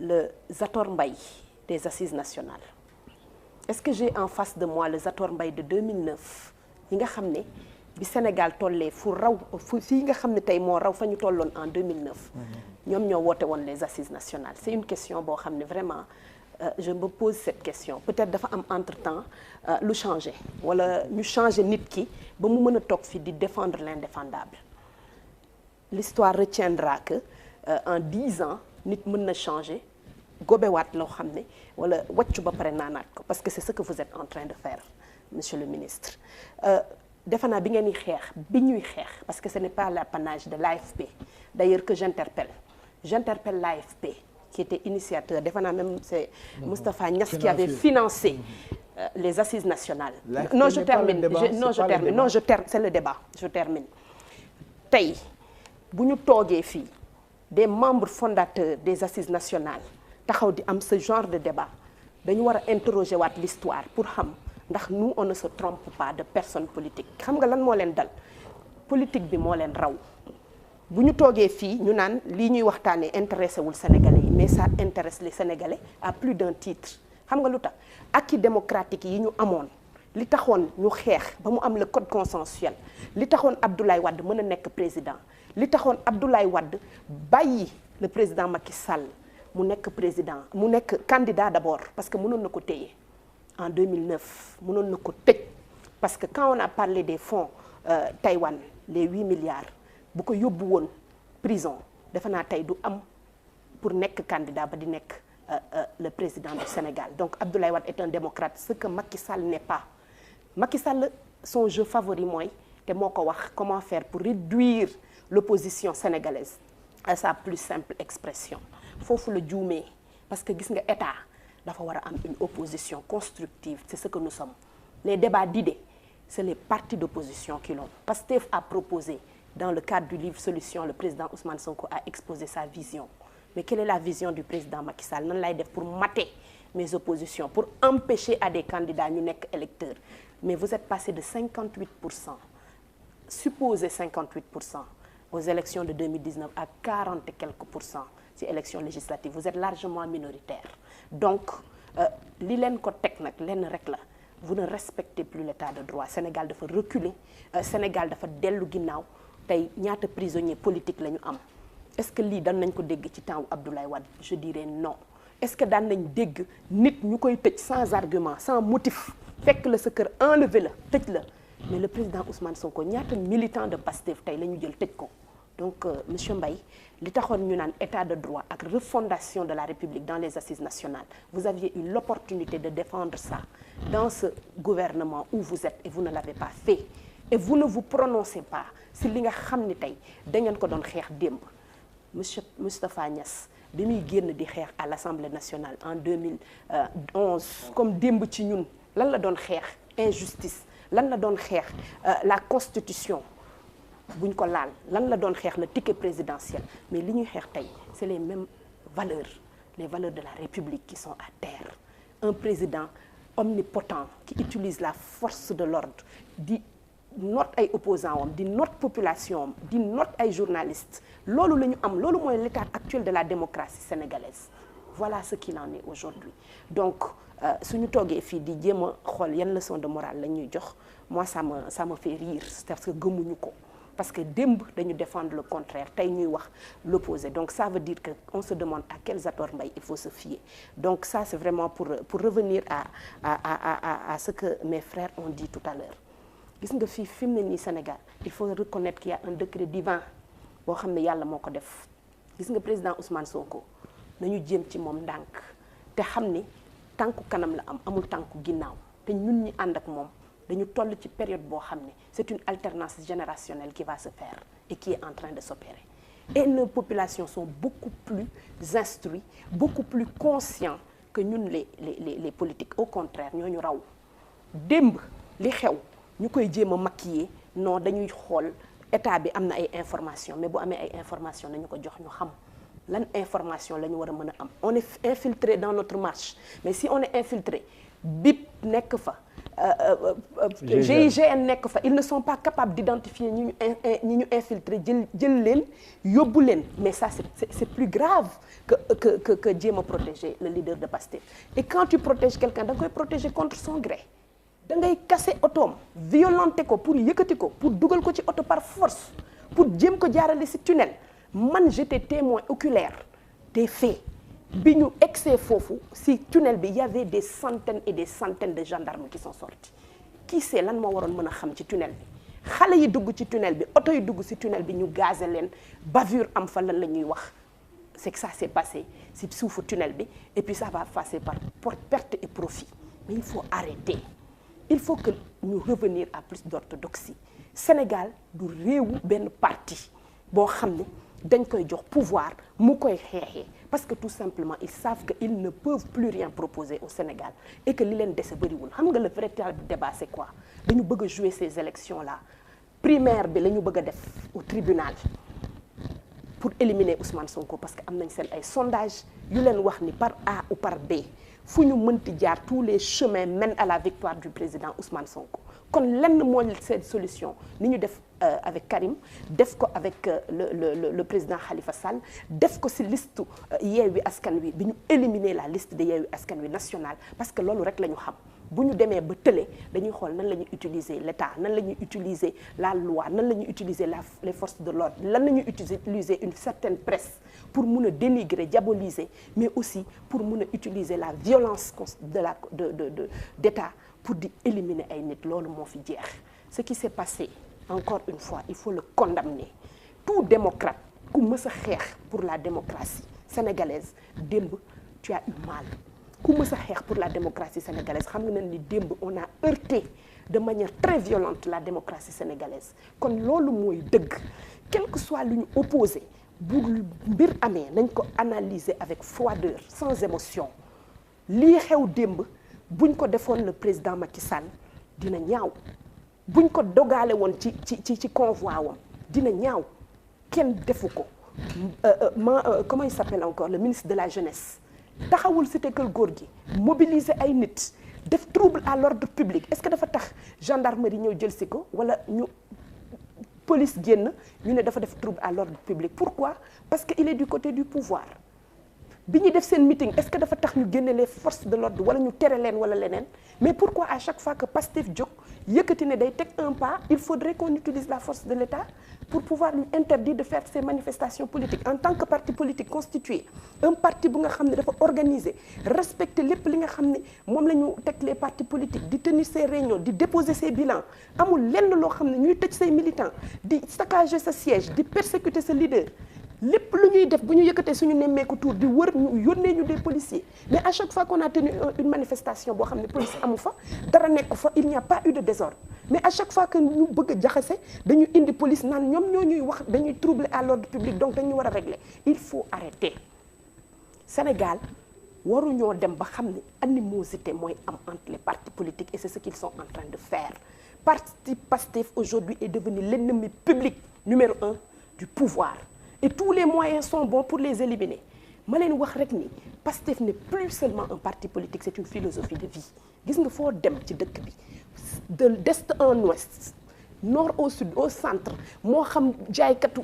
le Zator Mbaye des Assises nationales. Est-ce que j'ai en face de moi le Zator Mbaye de 2009 yi nga xam ne bi Sénégal tollee fu raw fii nga xam ne tey moo raw fa ñu tolloon en 2009 ñoom ñoo woote woon les Assises nationales. C'est une question boo xam ne vraiment je me pose cette question. Peut-être dafa am entre-temps lu changé wala ñu changé nit ki ba mu mën a toog fi di défendre l'indéfendable. L'histoire retiendra que en 10 ans nit mën na changer gobewaat loo xam ne wala wàccu ba pare naanaat ko, parce que c'est ce que vous êtes en train de faire, monsieur le ministre. Defe naa bi ngeen di xeex bi ñuy xeex, parce que ce n'est pas l'apanage de l'AFP, d'ailleurs que j'interpelle l'AFP qui était initiateur, defe naa même c'est Moustapha Niasse qui avait financé les Assises nationales. Non, je termine, c'est le débat, je termine. Tey bu ñu toogee fii des membres fondateurs des Assises nationales taxaw di am ce genre de débat, dañu war a interroger waat l'histoire pour xam ndax nous on ne se trompe pas de personne politique. Xam nga lan moo leen dal, politique bi moo leen raw. Bu ñu toogee fii ñu naan lii ñuy waxtaanee intéressé wul Sénégalais yi, mais ça intéresse les Sénégalais à plus d'un titre. Xam nga lu tax acquis démocratique yi ñu amoon, li taxoon ñu xeex ba mu am le code consensuel, li taxoon Abdoulaye Wade mën a nekk président, li taxoon Abdoulaye Wade bàyyi le président Macky Sall mu nekk président mu nekk candidat d'abord, parce que mënoon na ko téye en 2009 mënoon na ko tëj, parce que quand on a parlé des fonds Taïwan les 8 milliards bu ko yóbbu woon prison defe naa tey du am pour nekk candidat ba di nekk le président du Sénégal. Donc Abdoulaye Wade est un démocrate, ce que Macky Sall n'est pas. Macky Sall son jeu favori mooy te moo ko wax comment faire pour réduire l'opposition sénégalaise à sa plus simple expression. Foofu la juumee, parce que gis nga état dafa war a am une opposition constructive, c'est ce que nous sommes. Les débats d'idées, c'est les partis d'opposition qui l'ont. Pastef a proposé dans le cadre du livre Solution, le président Ousmane Sonko a exposé sa vision. Mais quelle est la vision du président Macky Sall? Nan lay def pour mater mes oppositions, pour empêcher à des candidats ñu nekk électeurs? Mais vous êtes passé de 58%, supposé 58% aux élections de 2019 à 40 et quelques pourcents ci élections législatives. Vous êtes largement minoritaire. Donc li leen ko teg nag lenn rek la, vous ne respectez plus l'état de droit. Sénégal dafa reculer, Sénégal dafa dellu ginnaaw. Tey ñaata prisonniers politiques la ñu am. Est-ce que lii daan nañ ko dégg ci temps Abdoulaye Wade? Je dirais non. Est-ce que daan nañ dégg nit ñu koy tëj sans argument, sans motif, fekk la sa kër enlever la tëj la? Mais le président Ousmane Sonko ñaata militant de Pastef tey la ñu jël tëj ko. Donc monsieur Mbaye, li taxoon ñu naan état de droit ak refondation de la République dans les Assises nationales, vous aviez eu l'opportunité de défendre ça dans ce gouvernement où vous êtes et vous ne l'avez pas fait. Et vous ne vous prononcez pas si li nga xam ni tey da ngeen ko doon xeex démb. Monsieur Moustapha Niasse bi muy génn di xeex à l'Assemblée nationale en 2011 comme démb ci ñun lan la doon xeex? Injustice. Lan la doon xeex? La constitution buñ ko laal. Lan la doon xeex? Le ticket présidentiel. Mais li ñuy xeex tey c'est les mêmes valeurs, les valeurs de la République qui sont à terre. Un président omnipotent qui utilise la force de l'ordre di noot ay opposants am, di noot population am, di noot ay journalistes. Loolu la ñu am, loolu mooy l'état actuel de la démocratie sénégalaise. Voilà ce qu'il en est aujourd'hui. Donc suñu toogee fii di jéem a xool yan leçon de morale la ñuy jox, moi ça me fait rire, parce que gëmuñu ko. Parce que démb dañu défendre le contraire, tey ñuy wax l'opposé. Donc ça veut dire que on se demande à quel Zator Mbaye il faut se fier. Donc ça c'est vraiment pour revenir à ce que mes frères ont dit tout à l'heure. Gis nga fii fi mu ne nii Sénégal, il faut reconnaître qu'il y a un décret divin boo xam ne yàlla moo ko def. Gis nga président Ousmane Sonko nañu jéem ci moom ndànk te xam ni tànku kanam la am, amul tànku ginnaaw. Te ñun ñi ànd ak moom dañu toll ci période boo xam ne c'est une alternance générationnelle qui va se faire et qui est en train de s'opérer. Et nos populations sont beaucoup plus instruites, beaucoup plus conscients que ñun les politiques. Au contraire ñoo ñu raw. Démb li xew ñu koy jéem a maquiller, non dañuy xool état bi am na ay information, mais bu amee ay information nañu ko jox ñu xam lan information la ñu war a mën a am. On est infiltré dans notre marche, mais si on est infiltré BIP nekk fa GIGN nekk fa, ils ne sont pas capables d'identifier ñi ñu infiltrer jël leen yóbbu leen, mais ça c'est plus grave que jéem a protéger le leader de Pastef. Et quand tu protèges quelqu'un da nga koy protéger contre son gré, da ngay casser otoom, violenter ko pour yëkkati ko, pour dugal ko ci oto par force, pour jéem ko jaarale ci tunnel. Man j'étais témoin oculaire des faits. Bi ñu egsee foofu ci tunnel bi, il y avait des centaines et des centaines de gendarmes qui sont sortis. Qui sait lan moo waroon mën a xam ci tunnel bi, xale yi dugg ci tunnel bi, oto yi dugg ci tunnel bi, ñu gazé leen, bavure am fa, lan la ñuy wax. C'est que ça s'est passé ci suufu tunnel bi, et puis ça va passer par perte et profit. Mais il faut arrêter. Il faut que ñu revenir à plus d'orthodoxie. Sénégal du réewu benn parti boo xam ne dañ koy jox pouvoir mu koy xeexee, parce que tout simplement ils savent que ils ne peuvent plus rien proposer au Sénégal et que li leen dese bëriwul. Xam nga le véritable débat c'est quoi? Dañu bëgg a jouer ces élections là, primaire bi la ñu bëgg a def au tribunal pour éliminer Ousmane Sonko, parce que am nañ seen ay sondages yu leen wax ni par A ou par B fu ñu mënti jaar tous les chemins mènent à la victoire du président Ousmane Sonko. Kon lenn moo seen solution ni ñu def avec Karim, def ko avec le président Khalifa Sall, def ko ci liste Yewwi Askan Wi bi ñu éliminer la liste de Yewwi Askan Wi nationale, parce que loolu rek la ñu xam. Bu ñu demee ba tële dañuy xool nan la ñuy utiliser l'État, nan la ñuy utiliser la loi, nan la ñuy utiliser les forces de l'ordre, lan la ñuy utiliser une certaine presse pour mun a dénigrer, diaboliser, mais aussi pour mun a utiliser la violence d'État pour di éliminer ay nit. Loolu moo fi jeex. Ce qui s'est passé, encore une fois, il faut le condamner. Tout démocrate ku mës a xeex pour la démocratie sénégalaise, démb tu as eu mal. Ku mës a xeex pour la démocratie sénégalaise xam nga ne ni démb on a heurté de manière très violente la démocratie sénégalaise. Kon loolu mooy dëgg, quel que soit lu ñu opposé, bu mbir amee nañ ko analyser avec froideur, sans émotion. Lii xew démb buñ ko defoon le président Macky Sall dina ñaaw, buñ ko dogaale woon ci convoi wam dina ñaaw. Kenn defu ko. Comment il s'appelle encore, le ministre de la jeunesse taxawul cité kër góor gi mobiliser ay nit def trouble à l'ordre public. Est-ce que dafa tax gendarmerie ñëw jël si ko, wala ñu police génn ñu ne dafa def trouble à l'ordre public? Pourquoi? Parce que il est du côté du pouvoir. Bi ñu def seen meeting, est-ce que dafa tax ñu génne les forces de l'ordre wala ñu tere leen wala leneen? Mais pourquoi à chaque fois que Pastef jóg yëkkati ne day teg un pas, il faudrait qu'on utilise la force de l'État pour pouvoir lui interdire de faire ses manifestations politiques en tant que parti politique constitué, un parti bu nga xam ne dafa organiser, respecter lépp li nga xam ne moom la ñu teg les partis politiques, di tenir ses réunions, di déposer ses bilans. Amul lenn loo xam ne ñuy tëj say militants, di saccager sa siège, di persécuter sa leader. Lépp lu ñuy def bu ñu yëkkatee suñu nemmeeku tour di wër ñu yónnee ñu des policiers, mais à chaque fois qu'on a tenu une manifestation boo xam ne police amu fa, dara nekk fa, il n'y a pas eu de désordre. Mais à chaque fois que ñu bëgg a jaxase dañu indi police naan ñoom ñoo ñuy wax dañuy troubler à l'ordre public, donc dañu war a régler. Il faut arrêter. Sénégal waruñoo dem ba xam ne animosité mooy am entre les partis politiques, et c'est ce qu'ils sont en train de faire. Parti Pastef aujourd'hui est devenu l'ennemi public numéro 1 du pouvoir. Et tous les moyens sont bons pour les éliminer. Ma leen wax rek ni Pastef n'est plus seulement un parti politique, c'est une philosophie de vie. Gis nga foo dem ci dëkk bi, de l'est en ouest, nord au sud, au centre, moo xam jaaykatu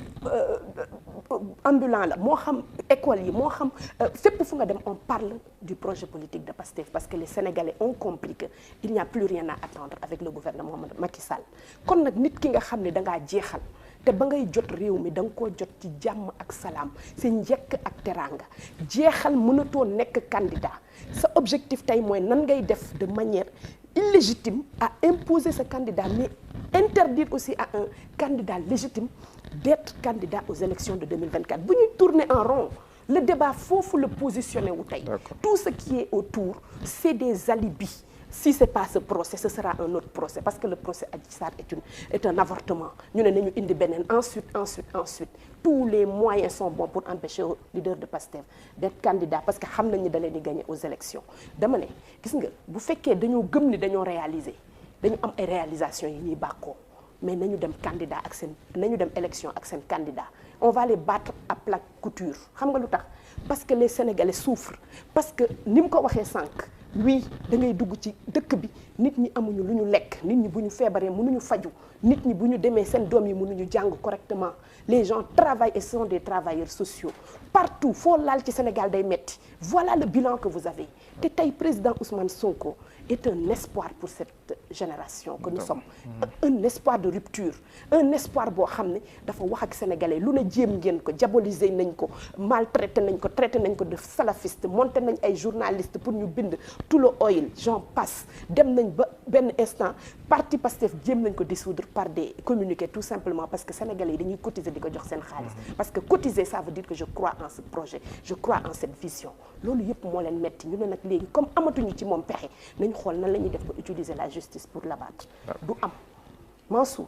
ambulant la, moo xam école yi, moo xam fépp fu nga dem, on parle du projet politique de Pastef, parce que les Sénégalais ont compris que il n'y a plus rien à attendre avec le gouvernement Macky Sall. Kon nag nit ki nga xam ne dangaa jeexal te ba ngay jot réew mi da nga koo jot ci jàmm ak salaam, si njëkk ak teraanga, jeexal mënatoo nekk candidat. Sa objectif tey mooy nan ngay def de manière illégitime à imposer ce candidat, mais interdire aussi à un candidat légitime d'être candidat aux élections de 2024. Bu ñuy tourner en rond, le débat foofu le positionner wu tey. Tout ce qui est autour, c'est des alibis. Si c'est pas ce procès, ce sera un autre procès, parce que le procès Adji Sarr est un avortement. Ñu ne nañu indi beneen, ensuite. Tous les moyens sont bons pour empêcher le leader de Pastef d'être candidat, parce que xam nañu da leen di gagner aux élections. Dama ne gis nga bu fekkee dañoo gëm ni dañoo réaliser, dañu am ay réalisations yi ñuy bàkkoo, mais nañu dem candidat ak seen, nañu dem élection ak seen candidat. On va les battre à plat couture. Xam nga lu tax? Parce que les Sénégalais souffrent, parce que ni mu ko waxee sànq, oui da ngay dugg ci dëkk bi nit ñi amuñu lu ñu lekk nit ñi bu ñu feebaree mënuñu faju nit ñi bu ñu demee seen doom yi mënuñu jàng correctement les gens travaillent et sont des travailleurs sociaux partout foo laal ci Sénégal day metti voilà le bilan que vous avez te tey président Ousmane Sonko est un espoir pour cette génération que nous sommes un espoir de rupture un espoir boo xam ne dafa wax ak sénégalais lu ne jéem ngeen ko diaboliser nañ ko maltraité nañ ko traité nañ ko de salafiste monté nañ ay journalistes pour ñu bind tout le oil j'en passe dem nañ ba benn instant parti Pastef jéem nañ ko dissoudre par des communiqués tout simplement parce que sénégalais yi dañuy cotiser di ko jox seen xaalis parce que cotiser ça veut dire que je crois en ce projet je crois en cette vision loolu yëpp moo leen metti ñu ne nag léegi comme amatuñu ci moom pexe nañ xool nan la ñuy def ba utiliser la justice pour l'abattre du am Mansour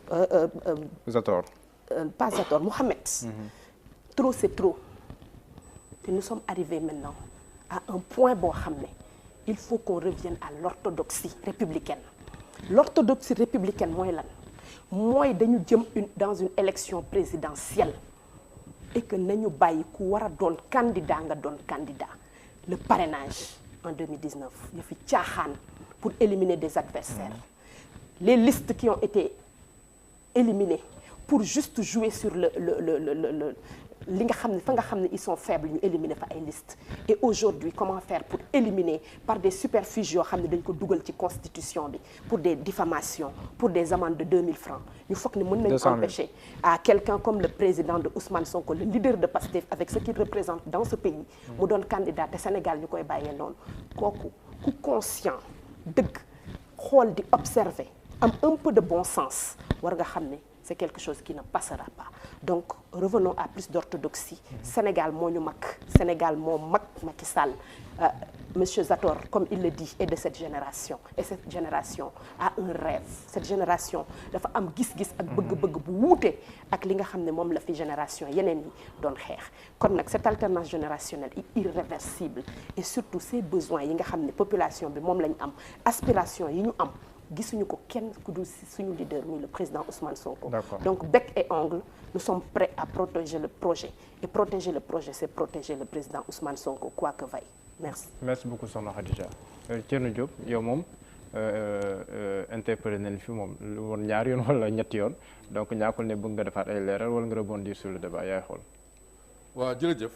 Zator pas Zator Mohamed trop c'est trop te nous sommes arrivés maintenant à un point boo xam ne il faut qu'on revienne à l'orthodoxie républicaine l'orthodoxie républicaine mooy lan mooy dañu jëm dans une élection présidentielle et que nañu bàyyi ku war a doon candidat nga doon candidat le parrainage en 2019 ñu fi caaxaan pour éliminer des adversaires les listes qui ont été éliminées pour juste jouer sur li nga xam ne fa nga xam ne ils sont faibles ñu éliminer fa ay listes et aujourd'hui comment faire pour éliminer par des superfuges yoo xam ne dañ ko dugal ci constitution bi pour des diffamations pour des amendes de 2000 francs ñu foog ne mën nañu empêcher à quelqu'un comme le président de Ousmane Sonko le leader de Pastef avec ce qu'il représente dans ce pays mu doon candidat te Sénégal ñu koy bàyyee noonu kooku ku conscient dëgg xool di observer am un peu de bon sens war nga xam ne c'est quelque chose qui ne passera pas donc revenons à plus d'orthodoxie Sénégal moo ñu mag Sénégal moo mag Macky Sall monsieur Zator comme il le dit est de cette génération et cette génération a un rêve cette génération dafa am gis-gis ak bëgg-bëgg bu wuute ak li nga xam ne moom la fi génération yeneen yi doon xeex kon nag cette alternance générationnelle est irréversible et surtout ces besoins yi nga xam ne population bi moom lañ am aspiration yi ñu am gisuñu ko kenn ku dul suñu leader muy le président Ousmane Sonko. Donc bec et ongle nous sommes prêts à protéger le projet et protéger le projet c'est protéger le président Ousmane Sonko quoi que vaille merci. Merci beaucoup soxna Khadija. Thierno Diop yow moom interpellé nañ fi moom lu woon ñaari yoon wala ñetti yoon donc ñaakul ne bëgg nga defaat ay leeral wala nga rebondir sur le débat yaay xool. waaw jërëjëf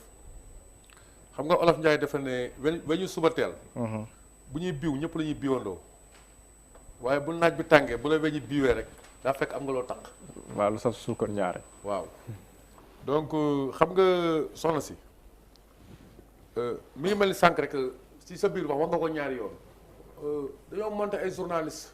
xam nga Olof Ndiaye dafa ne weñu suba teel. bu ñuy biiw ñëpp la ñuy biiwandoo. waaye bu naaj bi tàngee bu la weñi biiwee rek daa fekk am nga loo taq. waaw lu saf suukar ñaare. waaw donc xam nga soxna si mi ngi mel ni sànq rek si sa biir wax nga ko ñaari yoon dañoo monté ay journalistes